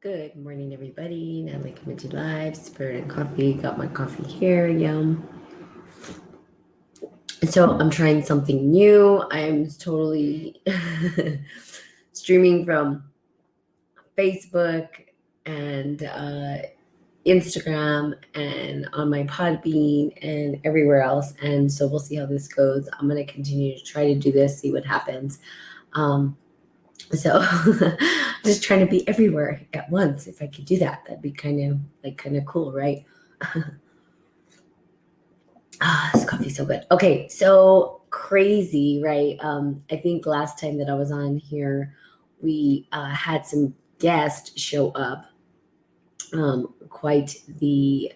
Good morning, everybody. Natalie coming to live. Spirit and coffee. Got my coffee here. Yum. So I'm trying something new. I'm totally streaming from Facebook and Instagram and on my Podbean and everywhere else. And so we'll see how this goes. I'm going to continue to try to do this, see what happens. So just trying to be everywhere at once. If I could do that, that'd be kind of cool, right? This coffee's so good. Okay, so crazy, right? I think last time that I was on here, we had some guests show up. Quite the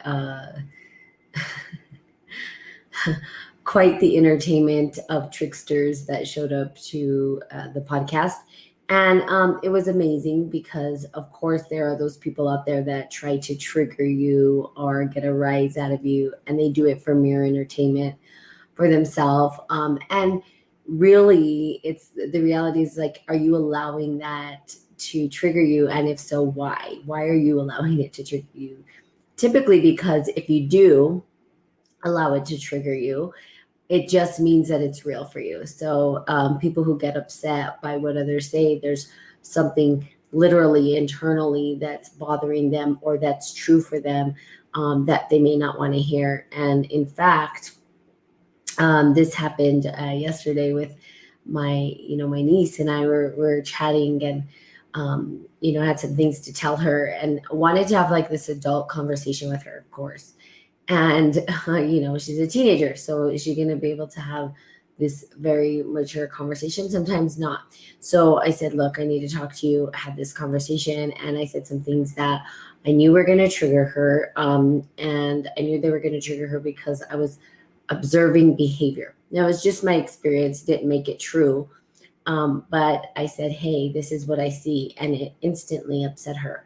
quite the entertainment of tricksters that showed up to the podcast. And it was amazing because, of course, there are those people out there that try to trigger you or get a rise out of you, and they do it for mere entertainment for themselves. And really, it's the reality is like, are you allowing that to trigger you? And if so, why? Why are you allowing it to trigger you? Typically, because if you do allow it to trigger you, it just means that it's real for you. So people who get upset by what others say, there's something literally internally that's bothering them or that's true for them that they may not want to hear. And in fact, this happened yesterday with my niece and I were chatting and had some things to tell her and wanted to have like this adult conversation with her, of course. And she's a teenager, so is she going to be able to have this very mature conversation? Sometimes not. So I said, look, I need to talk to you. I had this conversation and I said some things that I knew were going to trigger her, and I knew they were going to trigger her because I was observing behavior. Now, it's just my experience, didn't make it true. But I said, hey, this is what I see. And it instantly upset her.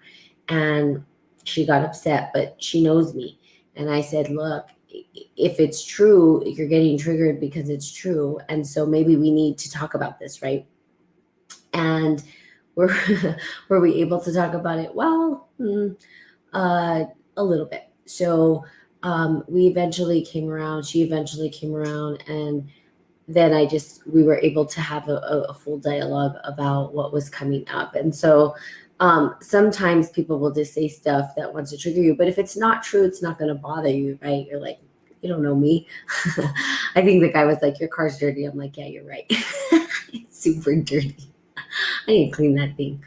And she got upset, but she knows me. And I said, look, if it's true, you're getting triggered because it's true. And so maybe we need to talk about this, right? And were, were we able to talk about it? Well, a little bit. So we eventually came around. She eventually came around, and then we were able to have a full dialogue about what was coming up. And so sometimes people will just say stuff that wants to trigger you, but if it's not true, it's not going to bother you, right? You're like, you don't know me. I think the guy was like, your car's dirty. I'm like, yeah, you're right. It's super dirty. I need to clean that thing.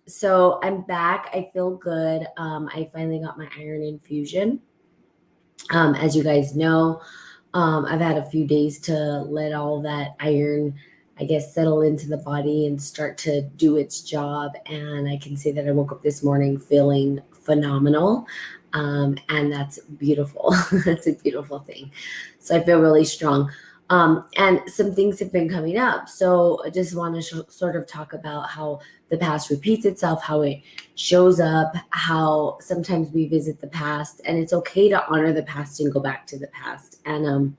So I'm back. I feel good. I finally got my iron infusion. As you guys know, I've had a few days to let all that iron, I guess, settle into the body and start to do its job. And I can say that I woke up this morning feeling phenomenal. And that's beautiful. That's a beautiful thing. So I feel really strong. And some things have been coming up. So I just want to sort of talk about how the past repeats itself, how it shows up, how sometimes we visit the past, and it's okay to honor the past and go back to the past. And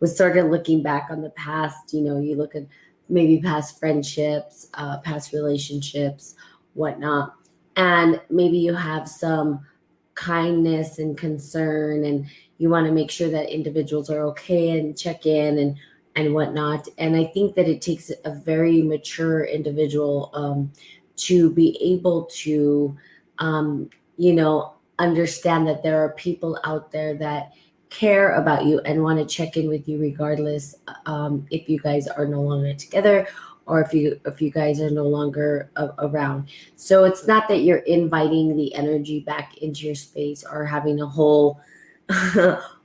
was sort of looking back on the past, you look at maybe past friendships, past relationships, whatnot, and maybe you have some kindness and concern and you want to make sure that individuals are okay and check in and whatnot. And I think that it takes a very mature individual to be able to understand that there are people out there that care about you and want to check in with you regardless, if you guys are no longer together or if you guys are no longer around. So it's not that you're inviting the energy back into your space or having a whole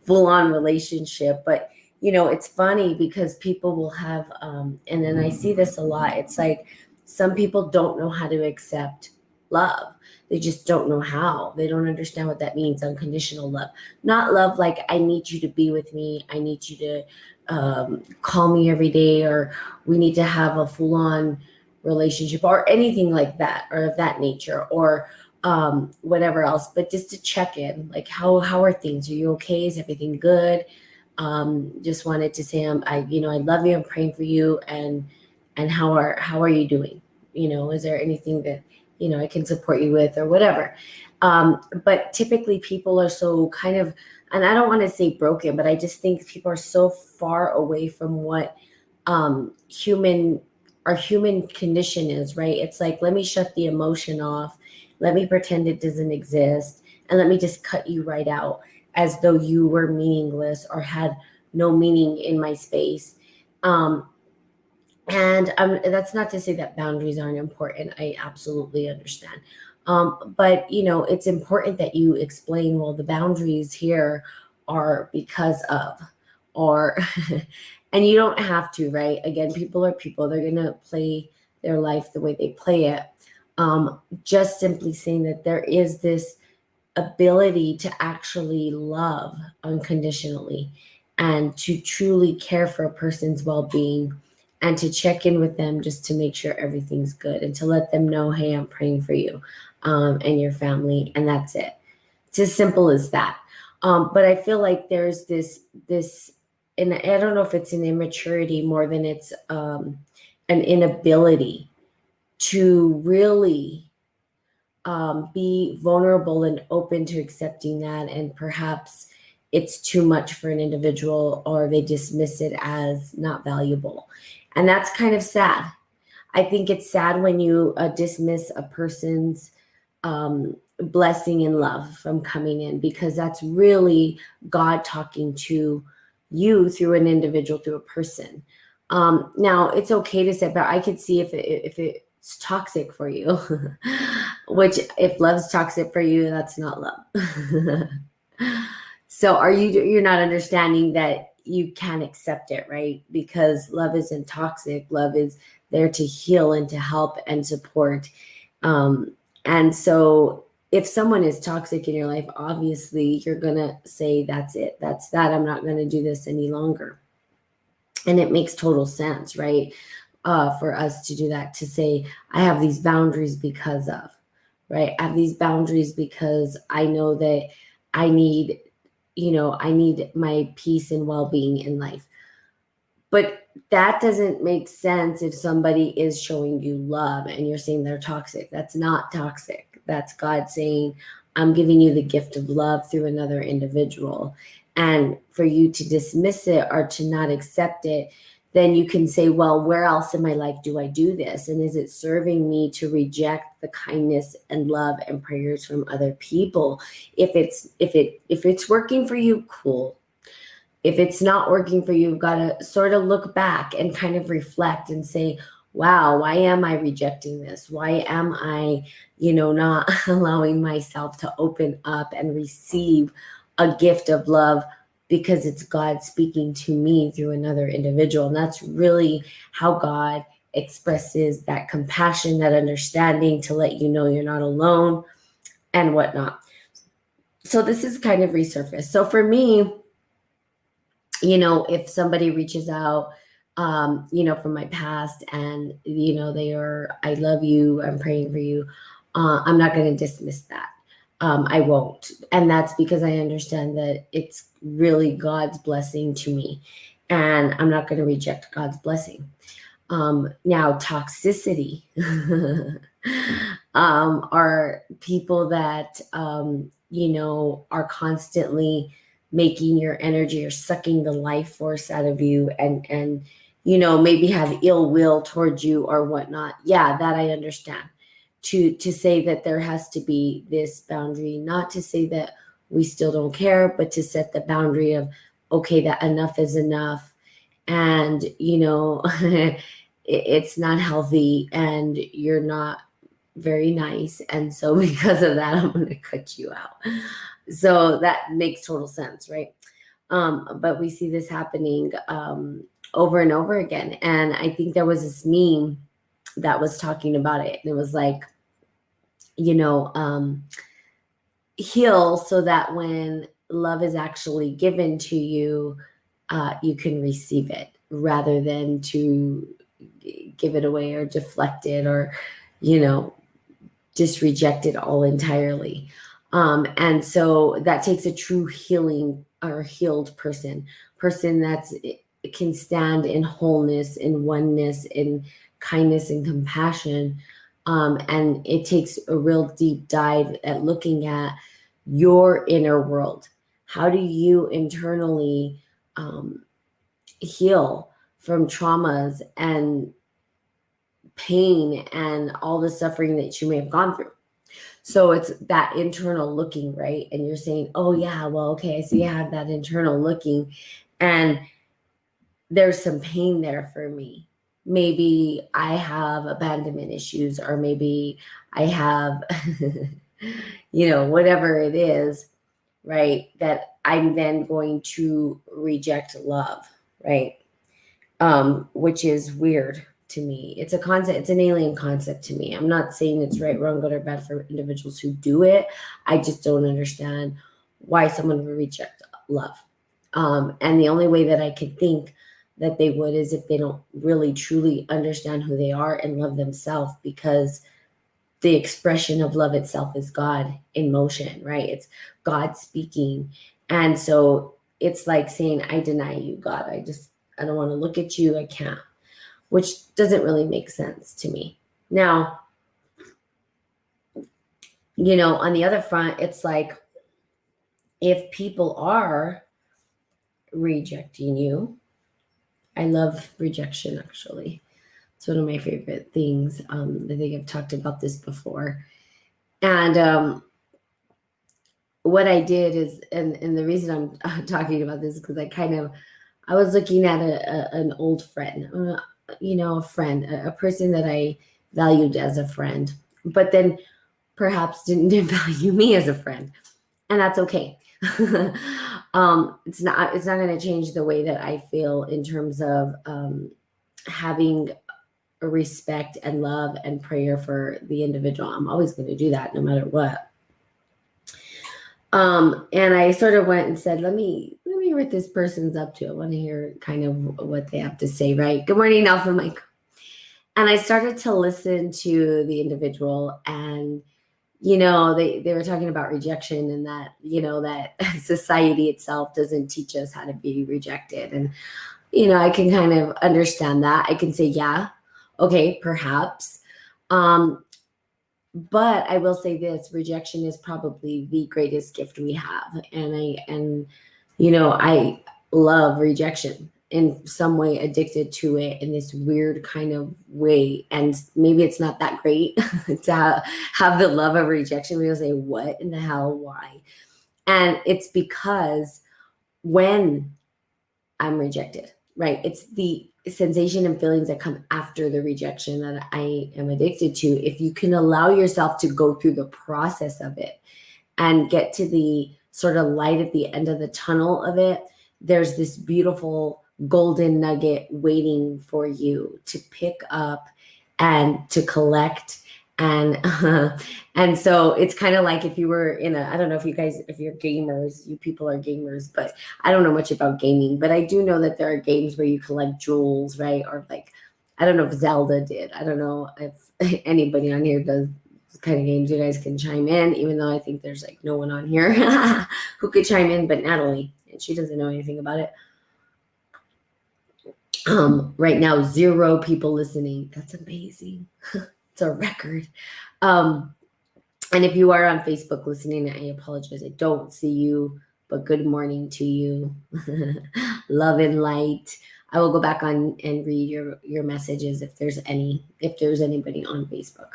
full on relationship, but it's funny because people will have and then I see this a lot. It's like some people don't know how to accept love. They just don't know how. They don't understand what that means. Unconditional love, not love like I need you to be with me, I need you to call me every day, or we need to have a full-on relationship or anything like that or of that nature, or whatever else, but just to check in, like how are things, are you okay, is everything good? Just wanted to say I love you, I'm praying for you, and and how are you doing? Is there anything that I can support you with or whatever? But typically people are so kind of, and I don't want to say broken, but I just think people are so far away from what human our human condition is, right? It's like, let me shut the emotion off, let me pretend it doesn't exist, and let me just cut you right out as though you were meaningless or had no meaning in my space. um, and that's not to say that boundaries aren't important. I absolutely understand. But it's important that you explain, well, the boundaries here are because of, or, and you don't have to, right? Again, people are people. They're going to play their life the way they play it. Just simply saying that there is this ability to actually love unconditionally and to truly care for a person's well-being and to check in with them just to make sure everything's good and to let them know, hey, I'm praying for you and your family, and that's it. It's as simple as that. But I feel like there's this, and I don't know if it's an immaturity more than it's an inability to really be vulnerable and open to accepting that. And perhaps it's too much for an individual or they dismiss it as not valuable. And that's kind of sad. I think it's sad when you dismiss a person's blessing and love from coming in, because that's really God talking to you through an individual, through a person. Now, it's okay to say, but I could see if it's toxic for you, which if love's toxic for you, that's not love. So you're not understanding that you can accept it, right? Because love isn't toxic. Love is there to heal and to help and support. And so if someone is toxic in your life, obviously you're going to say, that's it. That's that. I'm not going to do this any longer. And it makes total sense, right? For us to do that, to say, I have these boundaries because of, right? I have these boundaries because I know that I need, I need my peace and well-being in life. But that doesn't make sense if somebody is showing you love and you're saying they're toxic. That's not toxic. That's God saying, I'm giving you the gift of love through another individual. And for you to dismiss it or to not accept it, then you can say, well, where else in my life do I do this? And is it serving me to reject the kindness and love and prayers from other people? If it's working for you, cool. If it's not working for you, you've got to sort of look back and kind of reflect and say, wow, why am I rejecting this? Why am I, not allowing myself to open up and receive a gift of love, because it's God speaking to me through another individual. And that's really how God expresses that compassion, that understanding, to let you know you're not alone and whatnot. So this is kind of resurfaced. So for me, if somebody reaches out, from my past and, they are, I love you, I'm praying for you, I'm not going to dismiss that. I won't. And that's because I understand that it's really God's blessing to me. And I'm not going to reject God's blessing. Now, toxicity are people that, are constantly making your energy or sucking the life force out of you and maybe have ill will towards you or whatnot. Yeah, that I understand. To say that there has to be this boundary, not to say that we still don't care, but to set the boundary of, okay, that enough is enough. And, it's not healthy and you're not very nice. And so because of that, I'm going to cut you out. So that makes total sense, right? But we see this happening over and over again. And I think there was this meme that was talking about it. And it was like, heal so that when love is actually given to you, you can receive it rather than to give it away or deflect it or, just reject it all entirely. And so that takes a true healing or healed person that's can stand in wholeness, in oneness, in kindness and compassion. And it takes a real deep dive at looking at your inner world. How do you internally heal from traumas and pain and all the suffering that you may have gone through? So it's that internal looking, right? And you're saying, oh, yeah, well, okay, I see I have that internal looking. And there's some pain there for me. Maybe I have abandonment issues, or maybe I have, whatever it is, right? That I'm then going to reject love, right? Which is weird to me. It's a concept, it's an alien concept to me. I'm not saying it's right, wrong, good, or bad for individuals who do it. I just don't understand why someone would reject love. And the only way that I could think that they would is if they don't really truly understand who they are and love themselves, because the expression of love itself is God in motion, right? It's God speaking. And so it's like saying, I deny you, God. I don't want to look at you. I can't, which doesn't really make sense to me. Now, on the other front, it's like, if people are rejecting you, I love rejection, actually. It's one of my favorite things. I think I've talked about this before. And what I did is, and the reason I'm talking about this is because I was looking at an old friend, a friend, a person that I valued as a friend, but then perhaps didn't value me as a friend, and that's okay. It's not going to change the way that I feel in terms of having a respect and love and prayer for the individual. I'm always going to do that no matter what. And I sort of went and said, let me hear what this person's up to. I want to hear kind of what they have to say, right? Good morning, Alpha Mike. And I started to listen to the individual, and they were talking about rejection, and that that society itself doesn't teach us how to be rejected. And I can kind of understand that. I can say, yeah, okay, perhaps. But I will say this: rejection is probably the greatest gift we have. And I love rejection, in some way addicted to it in this weird kind of way. And maybe it's not that great to have the love of rejection. People say, what in the hell? Why? And it's because when I'm rejected, right? It's the sensation and feelings that come after the rejection that I am addicted to. If you can allow yourself to go through the process of it and get to the sort of light at the end of the tunnel of it, there's this beautiful golden nugget waiting for you to pick up and to collect. And and so it's kind of like if you were I don't know if you're gamers, you people are gamers, but I don't know much about gaming, but I do know that there are games where you collect jewels, right? Or like, I don't know if Zelda did. I don't know if anybody on here does kind of games. You guys can chime in, even though I think there's like no one on here who could chime in, but Natalie, and she doesn't know anything about it. Right now, 0 people listening. That's amazing. It's a record. And if you are on Facebook listening, I apologize. I don't see you, but good morning to you. Love and light. I will go back on and read your messages if there's anybody on Facebook.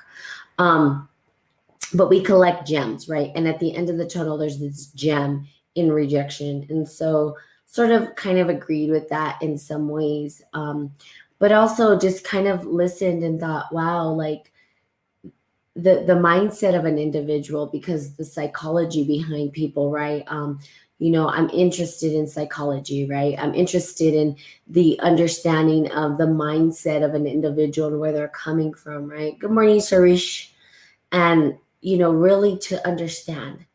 But we collect gems, right? And at the end of the tunnel, there's this gem in rejection. And so sort of kind of agreed with that in some ways. But also just kind of listened and thought, wow, like the mindset of an individual, because the psychology behind people, right? I'm interested in psychology, right? I'm interested in the understanding of the mindset of an individual and where they're coming from, right? Good morning, Sarish. And, really to understand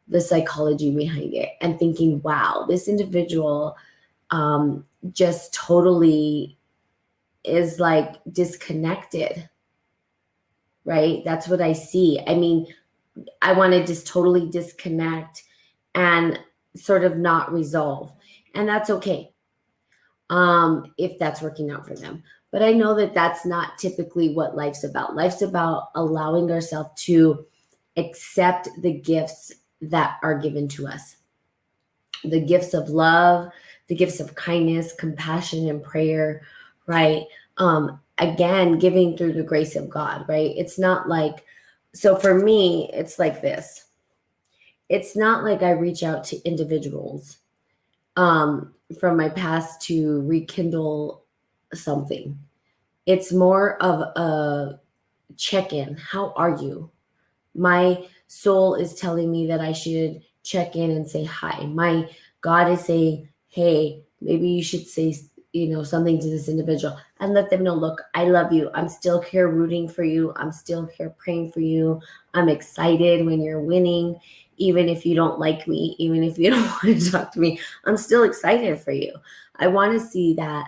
the psychology behind it, and thinking, wow, this individual just totally is like disconnected, right? That's what I see. I mean, I want to just totally disconnect and sort of not resolve. And that's okay. if that's working out for them. But I know that that's not typically what life's about. Life's about allowing ourselves to accept the gifts that are given to us, the gifts of love, the gifts of kindness, compassion, and prayer, right? Again, giving through the grace of God, right? It's not like, so for me, it's like this. It's not like I reach out to individuals from my past to rekindle something. It's more of a check in. How are you? My soul is telling me that I should check in and say hi. My God is saying, hey, maybe you should say, something to this individual and let them know, look, I love you. I'm still here rooting for you. I'm still here praying for you. I'm excited when you're winning, even if you don't like me, even if you don't want to talk to me. I'm still excited for you. I want to see that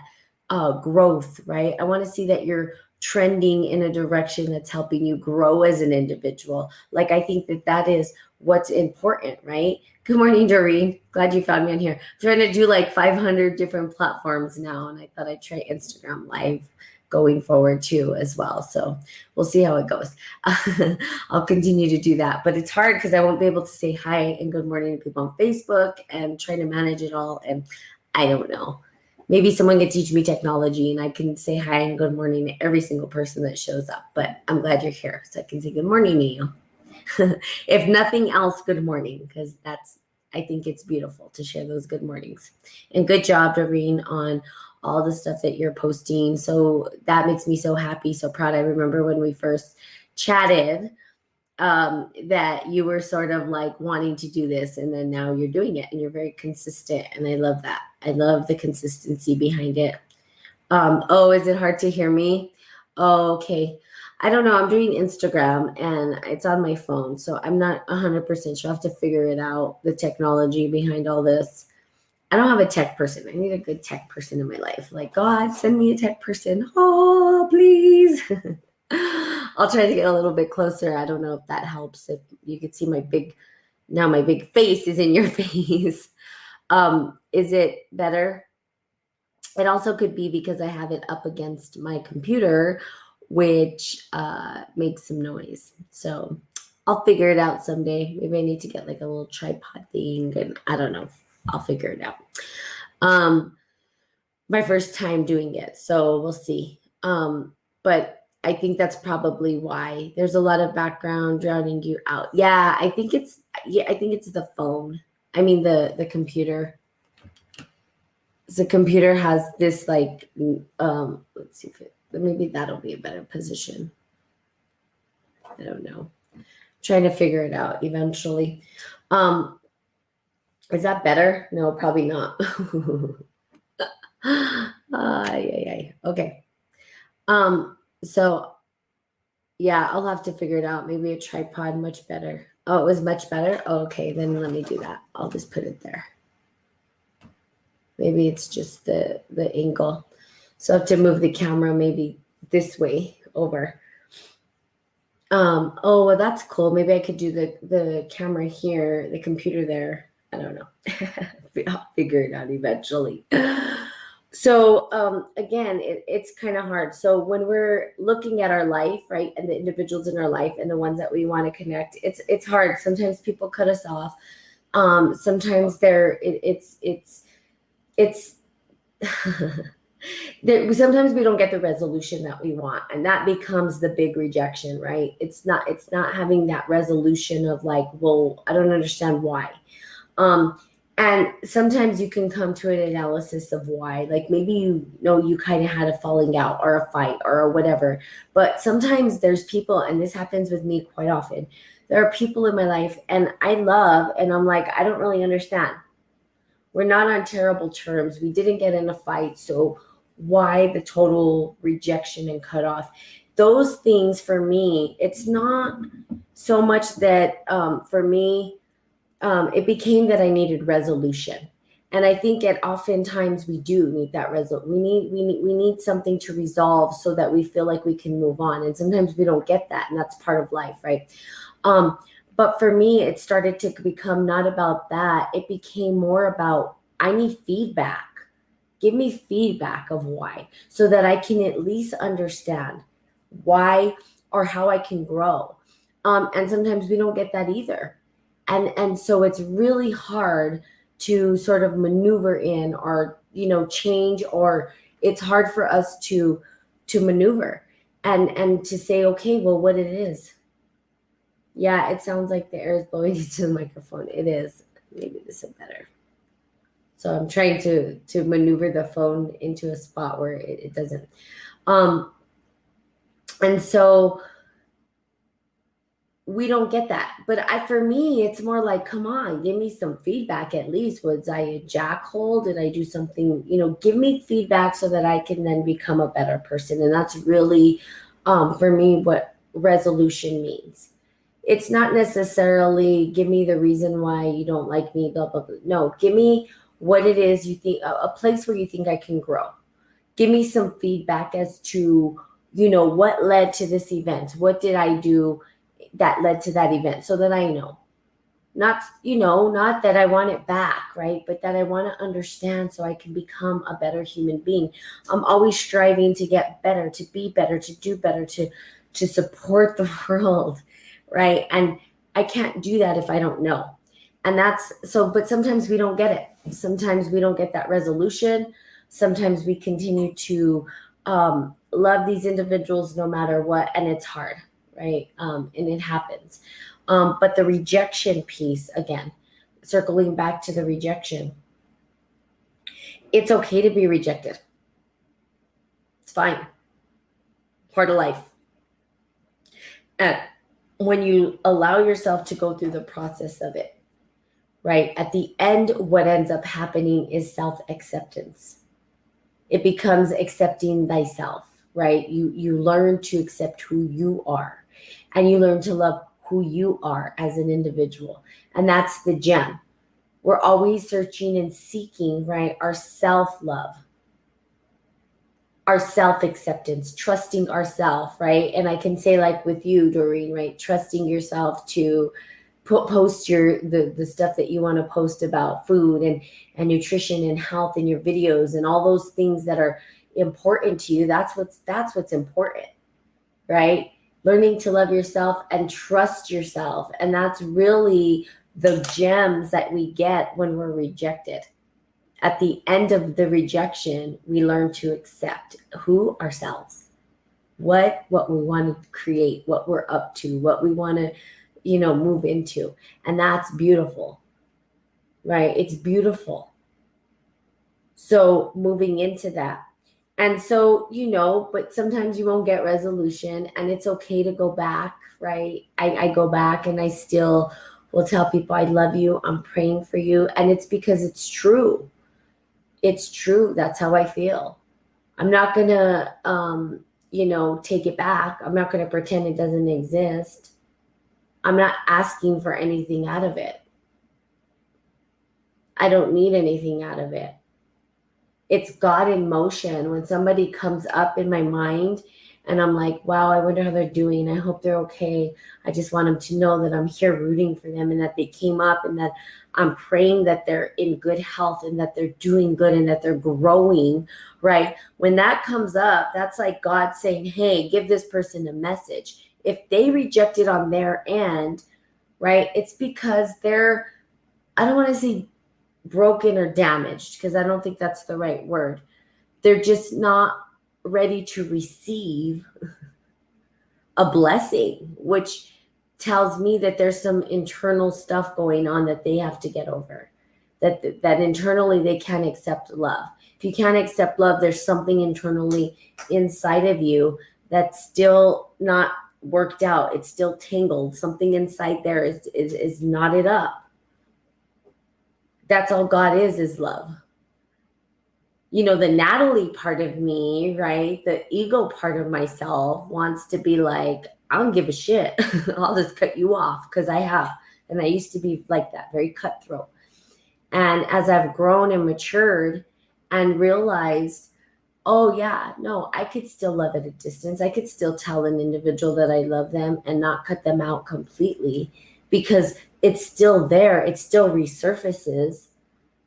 growth, right? I want to see that you're trending in a direction that's helping you grow as an individual. Like, I think that is what's important, right? Good morning, Doreen. Glad you found me on here. I'm trying to do like 500 different platforms now, and I thought I'd try Instagram Live going forward too as well. So we'll see how it goes. I'll continue to do that, but it's hard because I won't be able to say hi and good morning to people on Facebook and try to manage it all. And I don't know. Maybe someone could teach me technology and I can say hi and good morning to every single person that shows up. But I'm glad you're here, so I can say good morning to you. If nothing else, good morning, because I think it's beautiful to share those good mornings. And good job, Doreen, on all the stuff that you're posting. So that makes me so happy, so proud. I remember when we first chatted, that you were sort of like wanting to do this, and then now you're doing it and you're very consistent. And I love that. I love the consistency behind it. Oh, is it hard to hear me? Oh, okay. I don't know. I'm doing Instagram and it's on my phone, so I'm not 100% sure. I have to figure it out, the technology behind all this. I don't have a tech person. I need a good tech person in my life. Like, God, send me a tech person. Oh, please. I'll try to get a little bit closer. I don't know if that helps. If you could see my big face is in your face. Is it better? It also could be because I have it up against my computer, which makes some noise. So I'll figure it out someday. Maybe I need to get like a little tripod thing, and I don't know. I'll figure it out. My first time doing it, so we'll see. But I think that's probably why there's a lot of background drowning you out. Yeah, I think it's the phone. I mean the computer. The computer has this like let's see if maybe that'll be a better position. I don't know. I'm trying to figure it out eventually. Is that better? No, probably not. Okay. So yeah, I'll have to figure it out. Maybe a tripod, much better. Oh, it was much better. Oh, okay, then let me do that. I'll just put it there. Maybe it's just the angle. So I have to move the camera maybe this way over. Oh, well, that's cool. Maybe I could do the camera here, the computer there. I don't know. I'll figure it out eventually. So again, it's kind of hard. So when we're looking at our life, right, and the individuals in our life and the ones that we want to connect, it's hard. Sometimes people cut us off. Sometimes it's sometimes we don't get the resolution that we want, and that becomes the big rejection, right? It's not having that resolution of like, well, I don't understand why. And sometimes you can come to an analysis of why, like maybe you kind of had a falling out or a fight or whatever. But sometimes there's people, and this happens with me quite often. There are people in my life and I love, and I'm like, I don't really understand. We're not on terrible terms. We didn't get in a fight. So why the total rejection and cutoff? Those things for me, it's not so much that for me, it became that I needed resolution. And I think oftentimes we do need that we need something to resolve so that we feel like we can move on. And sometimes we don't get that, and that's part of life, right? But for me, it started to become not about that. It became more about, I need feedback Give me feedback of why, so that I can at least understand why or how I can grow. And sometimes we don't get that either. And so it's really hard to sort of maneuver in, or, change, or it's hard for us to maneuver and to say, okay, well, what it is. Yeah, it sounds like the air is blowing into the microphone. It is. Maybe this is better. So I'm trying to maneuver the phone into a spot where it doesn't. And so we don't get that. But for me, it's more like, come on, give me some feedback at least. Was I a jackhole? Did I do something? Give me feedback so that I can then become a better person. And that's really, for me, what resolution means. It's not necessarily give me the reason why you don't like me, blah, blah, blah. No, give me what it is you think, a place where you think I can grow. Give me some feedback as to, what led to this event. What did I do that led to that event, so that I know? Not that I want it back, right? But that I want to understand so I can become a better human being. I'm always striving to get better, to be better, to do better, to support the world, right? And I can't do that if I don't know. And that's so, but sometimes we don't get it. Sometimes we don't get that resolution. Sometimes we continue to love these individuals no matter what, and it's hard, right? And it happens. But the rejection piece, again, circling back to the rejection, it's okay to be rejected. It's fine. Part of life. And when you allow yourself to go through the process of it, right, at the end, what ends up happening is self-acceptance. It becomes accepting thyself, right? You learn to accept who you are, and you learn to love who you are as an individual. And that's the gem. We're always searching and seeking, right, our self-love, our self-acceptance, trusting ourselves, right? And I can say, like with you, Doreen, right, trusting yourself to post the stuff that you want to post about food and nutrition and health in your videos and all those things that are important to you. That's what's important, right? Learning to love yourself and trust yourself. And that's really the gems that we get when we're rejected. At the end of the rejection, we learn to accept who ourselves, what we want to create, what we're up to, what we want to, move into. And that's beautiful, right? It's beautiful. So moving into that. And so, but sometimes you won't get resolution, and it's okay to go back, right? I go back and I still will tell people I love you. I'm praying for you. And it's because it's true. It's true. That's how I feel. I'm not going to, take it back. I'm not going to pretend it doesn't exist. I'm not asking for anything out of it. I don't need anything out of it. It's God in motion. When somebody comes up in my mind and I'm like, wow, I wonder how they're doing. I hope they're okay. I just want them to know that I'm here rooting for them, and that they came up, and that I'm praying that they're in good health, and that they're doing good, and that they're growing, right? When that comes up, that's like God saying, hey, give this person a message. If they reject it on their end, right, it's because they're, I don't want to say broken or damaged, because I don't think that's the right word. They're just not ready to receive a blessing, which tells me that there's some internal stuff going on that they have to get over, that internally they can't accept love. If you can't accept love, there's something internally inside of you that's still not worked out. It's still tangled. Something inside there is knotted up. That's all God is love. The Natalie part of me, right? The ego part of myself wants to be like, I don't give a shit. I'll just cut you off, because I have. And I used to be like that, very cutthroat. And as I've grown and matured and realized, oh yeah, no, I could still love at a distance. I could still tell an individual that I love them and not cut them out completely, because it's still there. It still resurfaces,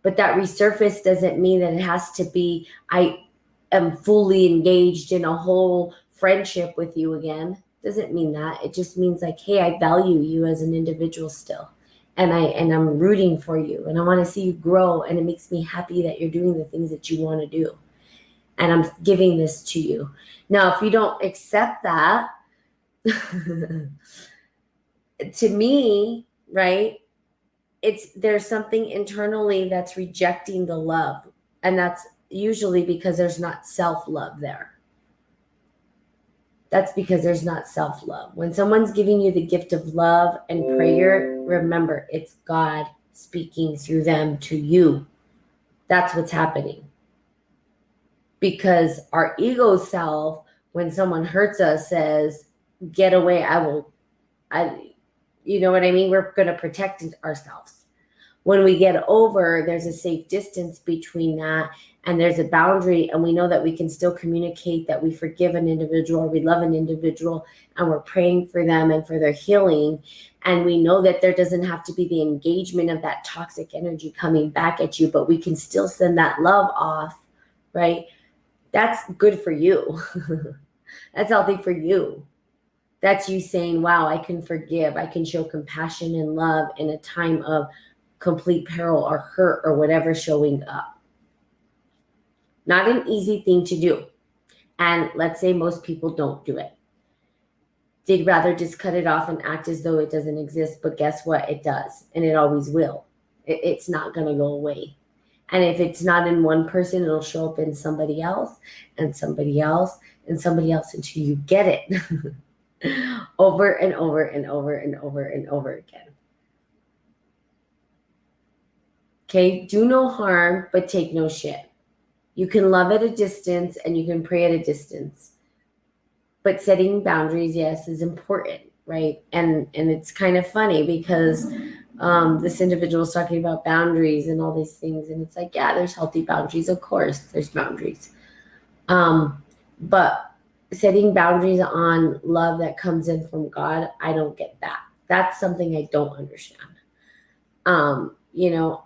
But that resurface doesn't mean that it has to be, I am fully engaged in a whole friendship with you again. Doesn't mean that. It just means like, hey, I value you as an individual still. And I'm rooting for you, and I want to see you grow, and it makes me happy that you're doing the things that you want to do. And I'm giving this to you. Now, if you don't accept that, to me, right, there's something internally that's rejecting the love. And that's usually because there's not self-love there. That's because there's not self-love. When someone's giving you the gift of love and prayer, remember, it's God speaking through them to you. That's what's happening. Because our ego self, when someone hurts us, says, get away, you know what I mean? We're going to protect ourselves. When we get over, there's a safe distance between that, and there's a boundary, and we know that we can still communicate that we forgive an individual or we love an individual, and we're praying for them and for their healing. And we know that there doesn't have to be the engagement of that toxic energy coming back at you, but we can still send that love off, right? That's good for you. That's healthy for you. That's you saying, wow, I can forgive. I can show compassion and love in a time of complete peril or hurt or whatever showing up. Not an easy thing to do. And let's say most people don't do it. They'd rather just cut it off and act as though it doesn't exist. But guess what? It does. And it always will. It's not going to go away. And if it's not in one person, it'll show up in somebody else and somebody else and somebody else until you get it over and over and over and over and over again. Okay, do no harm, but take no shit. You can love at a distance and you can pray at a distance. But setting boundaries, yes, is important, right? And it's kind of funny because this individual is talking about boundaries and all these things. And it's like, yeah, there's healthy boundaries. Of course, there's boundaries. But setting boundaries on love that comes in from God, I don't get that. That's something I don't understand. You know,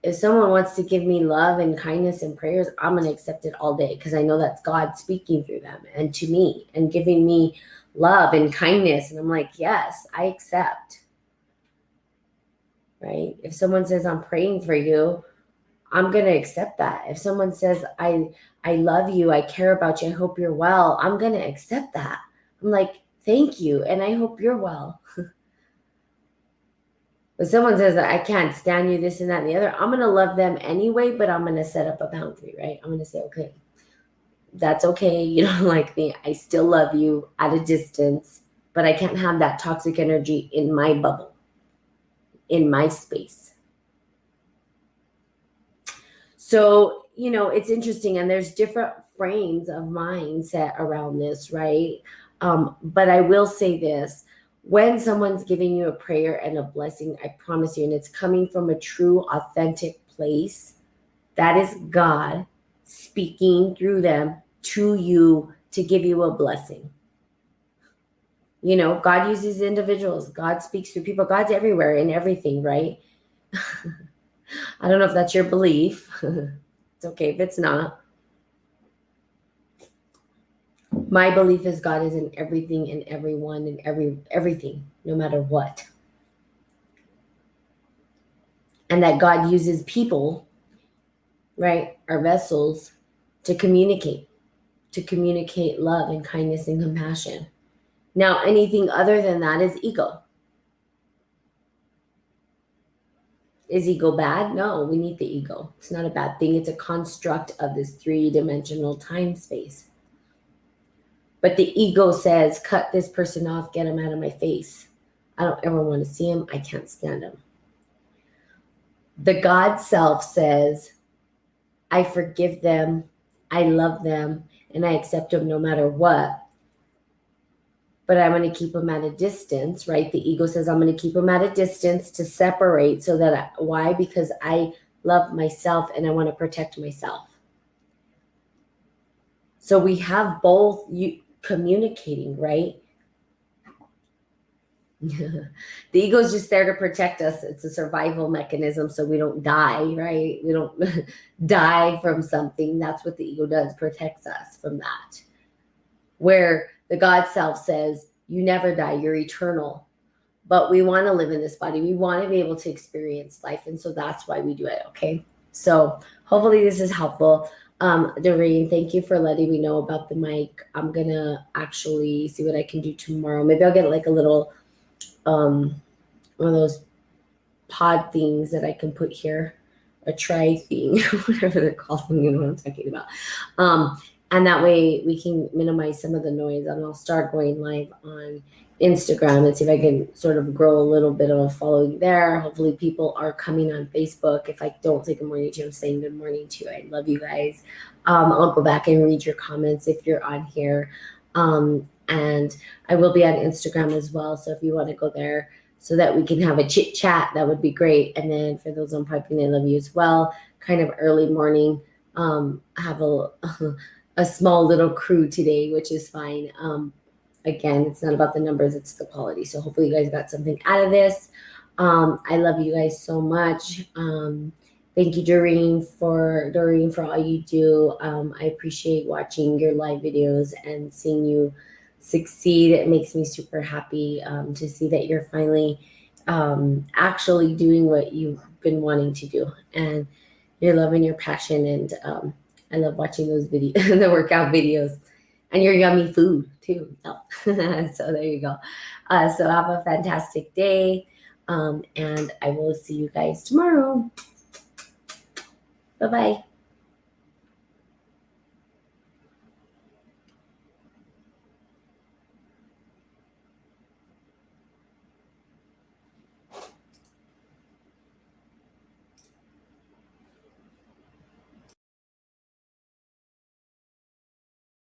if someone wants to give me love and kindness and prayers, I'm going to accept it all day because I know that's God speaking through them and to me and giving me love and kindness. And I'm like, yes, I accept. Right? If someone says, I'm praying for you, I'm going to accept that. If someone says, I love you, I care about you, I hope you're well, I'm going to accept that. I'm like, thank you. And I hope you're well. But someone says that I can't stand you, this and that and the other, I'm going to love them anyway, but I'm going to set up a boundary, right? I'm going to say, okay, that's okay. You don't like me. I still love you at a distance, but I can't have that toxic energy in my bubble, in my space. So, you know, it's interesting. And there's different frames of mindset around this, right? But I will say this. When someone's giving you a prayer and a blessing, I promise you, and it's coming from a true, authentic place, that is God speaking through them to you to give you a blessing. You know, God uses individuals. God speaks through people. God's everywhere in everything, right? I don't know if that's your belief. It's okay if it's not. My belief is God is in everything and everyone and everything, no matter what. And that God uses people, right, our vessels, to communicate love and kindness and compassion. Now, anything other than that is ego. Is ego bad? No, we need the ego. It's not a bad thing. It's a construct of this 3-dimensional time space. But the ego says, cut this person off, get him out of my face. I don't ever want to see him. I can't stand him. The God self says, I forgive them, I love them, and I accept them no matter what. But I'm going to keep them at a distance, right? The ego says, I'm going to keep them at a distance to separate so that, why? Because I love myself and I want to protect myself. So we have both communicating, right? The ego is just there to protect us. It's a survival mechanism so we don't die, right? We don't die from something. That's what the ego does, protects us from that. Where the God self says, you never die, you're eternal. But we want to live in this body. We want to be able to experience life. And so that's why we do it, okay? So hopefully this is helpful. Doreen, thank you for letting me know about the mic. I'm going to actually see what I can do tomorrow. Maybe I'll get like a little one of those pod things that I can put here, a try thing, whatever they're called. You know what I'm talking about. And that way we can minimize some of the noise. And I'll start going live on Instagram and see if I can sort of grow a little bit of a following there. Hopefully people are coming on Facebook. If I don't say good morning to you, I'm saying good morning to you. I love you guys. I'll go back and read your comments if you're on here. And I will be on Instagram as well. So if you want to go there so that we can have a chit chat, that would be great. And then for those on Piping, I love you as well. Kind of early morning. I have a small little crew today, which is fine. Again, it's not about the numbers, it's the quality. So hopefully you guys got something out of this. I love you guys so much. Thank you, Doreen, for all you do. I appreciate watching your live videos and seeing you succeed. It makes me super happy to see that you're finally actually doing what you've been wanting to do, and your love and your passion. And I love watching those videos, the workout videos, and your yummy food too. Oh. So there you go. So have a fantastic day, and I will see you guys tomorrow. Bye-bye.